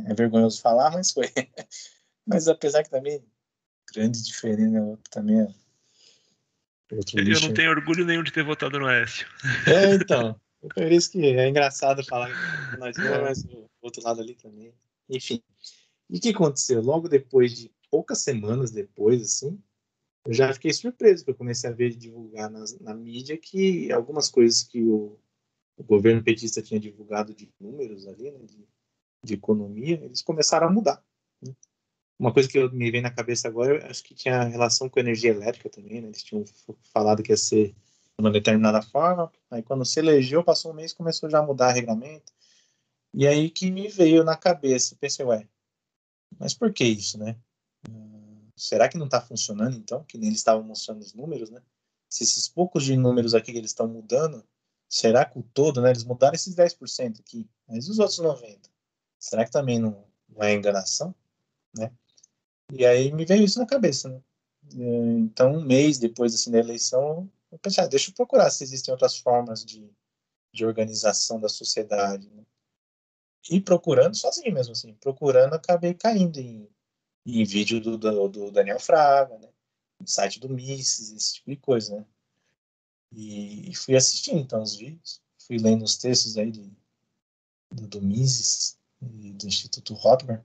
É vergonhoso falar, mas foi. Mas apesar que também, grande diferença, né? Outro também é outro
Eu
lixo.
não tenho orgulho nenhum de ter votado no Aécio.
Então. Por isso que é engraçado falar na Dilma, mas o outro lado ali também. Enfim. E o que aconteceu? Logo depois de poucas semanas depois, assim, eu já fiquei surpreso, porque eu comecei a ver divulgar na mídia que algumas coisas que o governo petista tinha divulgado de números ali, né, de economia, eles começaram a mudar. Né? Uma coisa que me vem na cabeça agora, eu acho que tinha relação com energia elétrica também, né? Eles tinham falado que ia ser de uma determinada forma, aí quando se elegeu, passou um mês, começou já a mudar o regulamento. E aí que me veio na cabeça, pensei, ué, mas por que isso, né? Será que não está funcionando, então? Que nem eles estavam mostrando os números, né? Se esses poucos de números aqui que eles estão mudando, será que o todo, né? Eles mudaram esses 10% aqui, mas os outros 90%? Será que também não é enganação, né? E aí me veio isso na cabeça, né? Então, um mês depois assim, da eleição, eu pensei, deixa eu procurar se existem outras formas de organização da sociedade, né? E procurando sozinho mesmo, assim. Procurando, acabei caindo em vídeo do Daniel Fraga, né? No site do Mises, esse tipo de coisa, né? E fui assistindo, então, os vídeos. Fui lendo os textos aí do Mises e do Instituto Rothbard.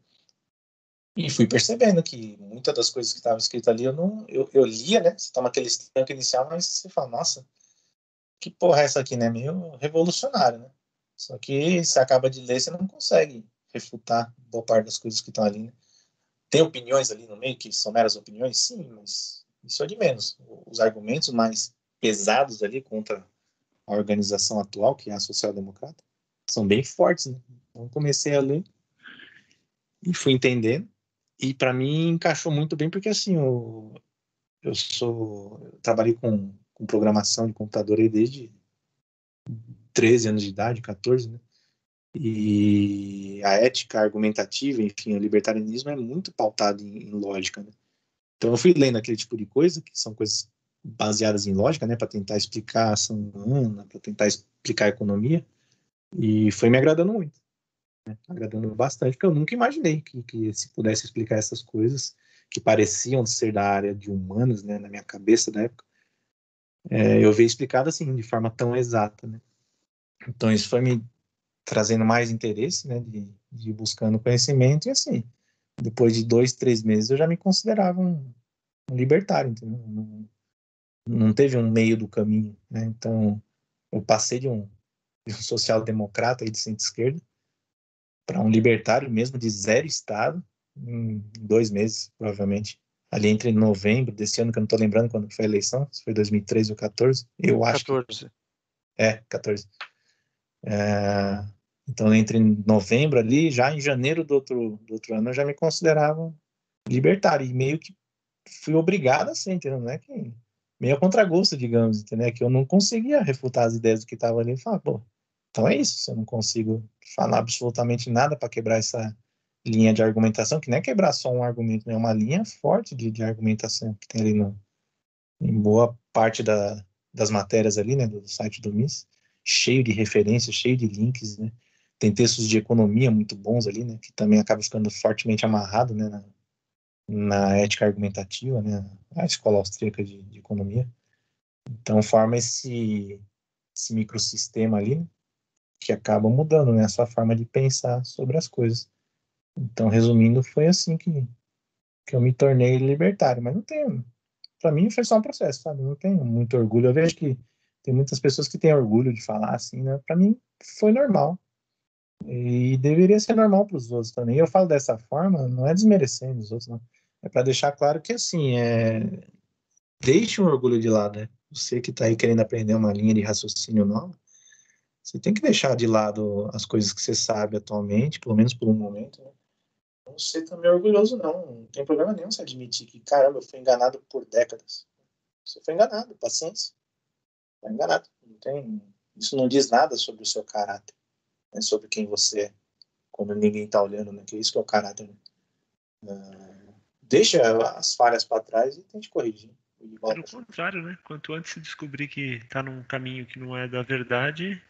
E fui percebendo que muitas das coisas que estavam escritas ali, eu lia, né? Você toma aquele estanque inicial, mas você fala, nossa, que porra é essa aqui, né? Meio revolucionário, né? Só que você acaba de ler, você não consegue refutar boa parte das coisas que estão ali, né? Tem opiniões ali no meio que são meras opiniões? Sim, mas isso é de menos. Os argumentos mais pesados ali contra a organização atual, que é a social-democrata, são bem fortes, né? Então comecei a ler e fui entendendo. E para mim encaixou muito bem, porque assim, eu trabalhei com programação de computador aí desde 13 anos de idade, 14, né? E a ética argumentativa, enfim, o libertarianismo é muito pautado em lógica, né? Então eu fui lendo aquele tipo de coisa, que são coisas baseadas em lógica, né, para tentar explicar a ação humana, para tentar explicar a economia, e foi me agradando muito, né? Agradando bastante, porque eu nunca imaginei que se pudesse explicar essas coisas que pareciam ser da área de humanas, né, na minha cabeça da época, eu vi explicado assim, de forma tão exata, né? Então isso foi me trazendo mais interesse, né, de ir buscando conhecimento, e assim, depois de 2, 3 meses eu já me considerava um libertário, entendeu? Não teve um meio do caminho, né? Então, eu passei de um social-democrata de centro-esquerda para um libertário mesmo de zero Estado em 2 meses, provavelmente. Ali entre novembro desse ano, que eu não estou lembrando quando foi a eleição, se foi 2013 ou 14, eu acho
14.
que... 14. Então, entre novembro ali, já em janeiro do outro ano, eu já me considerava libertário. E meio que fui obrigado a ser, entendeu? Não é que meio a contragosto, digamos, entendeu? Que eu não conseguia refutar as ideias do que estava ali e falar, pô, então é isso, se eu não consigo falar absolutamente nada para quebrar linha de argumentação, que não é quebrar só um argumento, é uma linha forte de argumentação que tem ali em boa parte das matérias ali, né, do site do MIS, cheio de referências, cheio de links, né? Tem textos de economia muito bons ali, né, que também acaba ficando fortemente amarrado, né, na ética argumentativa, né, a escola austríaca de economia. Então forma esse microsistema ali, né, que acaba mudando, né, a sua forma de pensar sobre as coisas. Então, resumindo, foi assim que eu me tornei libertário, mas não tenho, para mim foi só um processo, sabe? Não tenho muito orgulho. Eu vejo que tem muitas pessoas que têm orgulho de falar assim, né? Para mim foi normal. E deveria ser normal para os outros também. Eu falo dessa forma, não é desmerecendo os outros, não. É para deixar claro que, assim, deixe o orgulho de lado, né? Você que está aí querendo aprender uma linha de raciocínio nova, você tem que deixar de lado as coisas que você sabe atualmente, pelo menos por um momento, né? Não ser também orgulhoso, não. Não tem problema nenhum você admitir que, caramba, eu fui enganado por décadas. Você foi enganado, paciência. Foi enganado. Não tem... Isso não diz nada sobre o seu caráter, né? Sobre quem você é, quando ninguém está olhando, né? Que isso que é o caráter, né? Deixa as falhas para trás e tente corrigir.
Pelo contrário, né? Quanto antes se descobrir que tá num caminho que não é da verdade,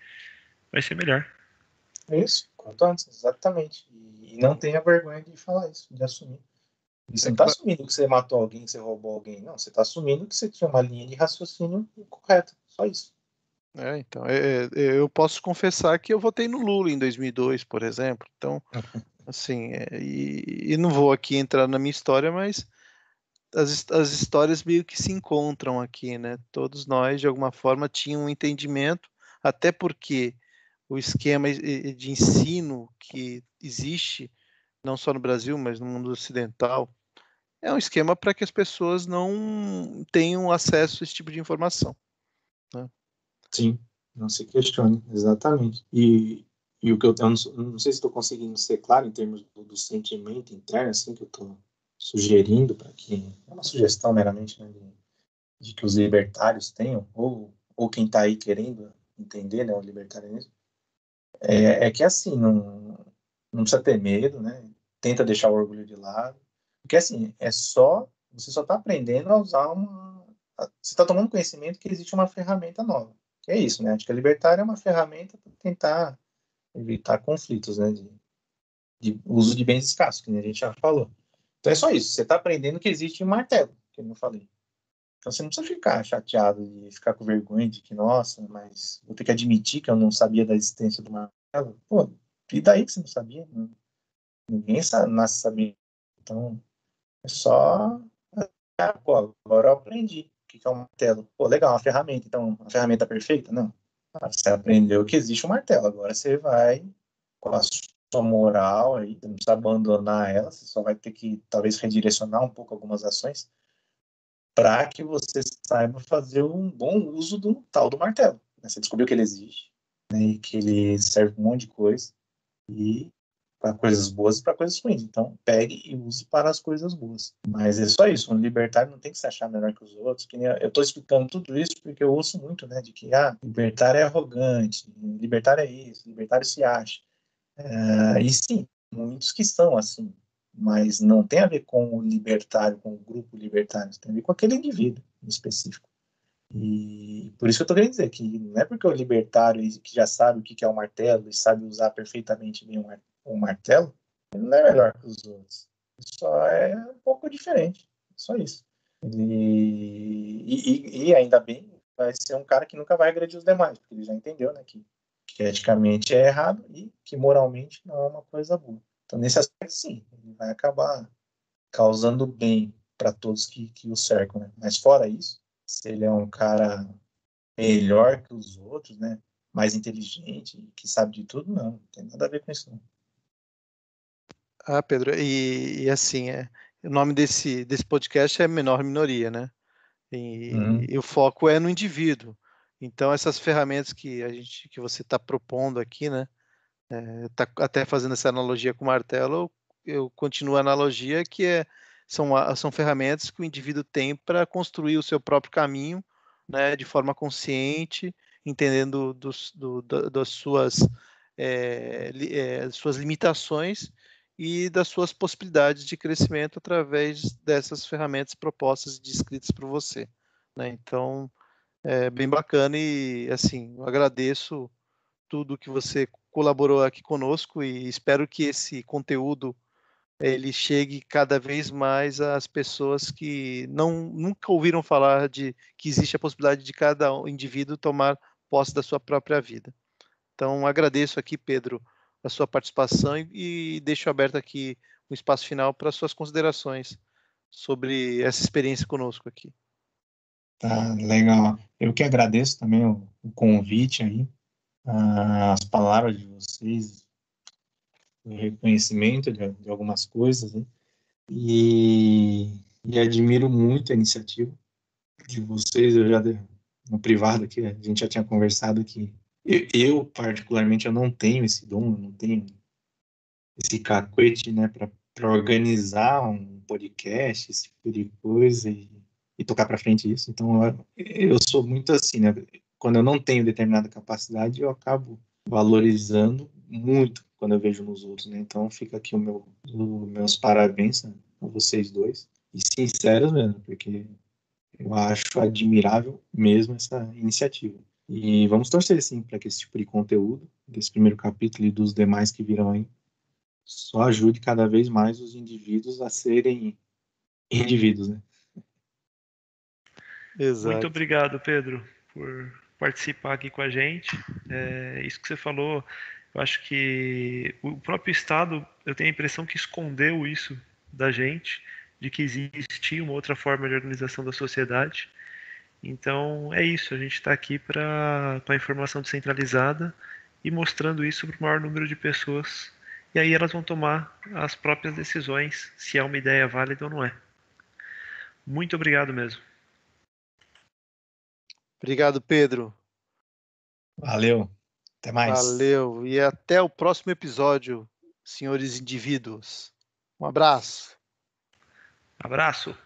vai ser melhor.
Isso, quanto antes, exatamente. E não tenha vergonha de falar isso, de assumir. E você não está
que
assumindo que você matou alguém, que você roubou alguém. Não, você está assumindo que você tinha uma linha de raciocínio correta. Só isso.
então, eu posso confessar que eu votei no Lula em 2002, por exemplo. Então, assim, e não vou aqui entrar na minha história, mas as histórias meio que se encontram aqui, né? Todos nós, de alguma forma, tínhamos um entendimento, até porque o esquema de ensino que existe, não só no Brasil, mas no mundo ocidental, é um esquema para que as pessoas não tenham acesso a esse tipo de informação, né?
Sim, não se questione, exatamente. E o que eu não sei se estou conseguindo ser claro em termos do sentimento interno, assim, que eu estou sugerindo para que, é uma sugestão meramente, né, de que os libertários tenham, ou quem está aí querendo entender, né, o libertarianismo, é que assim, não precisa ter medo, né, tenta deixar o orgulho de lado, porque assim, você só está aprendendo a usar você está tomando conhecimento que existe uma ferramenta nova, que é isso, né, a ética libertária é uma ferramenta para tentar evitar conflitos, né, de uso de bens escassos, que a gente já falou. Então é só isso, você está aprendendo que existe um martelo, que eu não falei. Então você não precisa ficar chateado e ficar com vergonha de que, nossa, mas vou ter que admitir que eu não sabia da existência do martelo. Pô, e daí que você não sabia? Ninguém nasce sabendo. Então é só. Pô, agora eu aprendi o que é um martelo. Pô, legal, uma ferramenta. Então, a ferramenta perfeita? Não. Você aprendeu que existe um martelo. Agora você vai com a sua moral aí, você não precisa abandonar ela, você só vai ter que talvez redirecionar um pouco algumas ações para que você saiba fazer um bom uso do tal do martelo. Você descobriu que ele existe, né, e que ele serve para um monte de coisa, e para coisas boas e para coisas ruins. Então, pegue e use para as coisas boas. Mas é só isso, um libertário não tem que se achar melhor que os outros. Que eu estou explicando tudo isso porque eu ouço muito, né, de que libertário é arrogante, libertário é isso, libertário se acha. E sim, muitos que são assim, mas não tem a ver com o libertário, com o grupo libertário, tem a ver com aquele indivíduo em específico. E por isso que eu estou querendo dizer que não é porque o libertário que já sabe o que é o martelo e sabe usar perfeitamente bem o martelo, ele não é melhor que os outros. Ele só é um pouco diferente, só isso. E ainda bem, vai ser um cara que nunca vai agredir os demais, porque ele já entendeu, né, que eticamente é errado e que moralmente não é uma coisa boa. Então, nesse aspecto, sim, ele vai acabar causando bem para todos que o cercam, né? Mas fora isso, se ele é um cara melhor que os outros, né? Mais inteligente, que sabe de tudo, não tem nada a ver com isso, não.
Pedro, e assim, o nome desse podcast é Menor Minoria, né? E o foco é no indivíduo. Então, essas ferramentas que você está propondo aqui, né? Tá até fazendo essa analogia com o martelo, eu continuo a analogia são ferramentas que o indivíduo tem para construir o seu próprio caminho, né, de forma consciente, entendendo das suas limitações e das suas possibilidades de crescimento através dessas ferramentas propostas e descritas por você, né? Então, é bem bacana e, assim, eu agradeço tudo que você colaborou aqui conosco e espero que esse conteúdo ele chegue cada vez mais às pessoas que nunca ouviram falar de que existe a possibilidade de cada indivíduo tomar posse da sua própria vida. Então, agradeço aqui, Pedro, a sua participação e deixo aberto aqui um espaço final para suas considerações sobre essa experiência conosco aqui.
Tá, legal. Eu que agradeço também o convite aí, as palavras de vocês, o reconhecimento de algumas coisas, né? E admiro muito a iniciativa de vocês. Eu já, no privado aqui, a gente já tinha conversado que eu particularmente, eu não tenho esse dom, eu não tenho esse cacuete, né, para organizar um podcast, esse tipo de coisa e tocar para frente isso. Então, eu sou muito assim, né? Quando eu não tenho determinada capacidade, eu acabo valorizando muito quando eu vejo nos outros, né? Então, fica aqui os meus parabéns, né, a vocês dois. E sinceros mesmo, porque eu acho admirável mesmo essa iniciativa. E vamos torcer, sim, para que esse tipo de conteúdo, desse primeiro capítulo e dos demais que virão aí, só ajude cada vez mais os indivíduos a serem indivíduos, né?
Exato.
Muito obrigado, Pedro, por participar aqui com a gente. Isso que você falou, eu acho que o próprio Estado, eu tenho a impressão que escondeu isso da gente, de que existia uma outra forma de organização da sociedade. Então, é isso, a gente está aqui com a informação descentralizada e mostrando isso para o maior número de pessoas. E aí elas vão tomar as próprias decisões, se é uma ideia válida ou não é. Muito obrigado mesmo.
Obrigado, Pedro.
Valeu. Até mais.
Valeu. E até o próximo episódio, senhores indivíduos. Um abraço.
Abraço.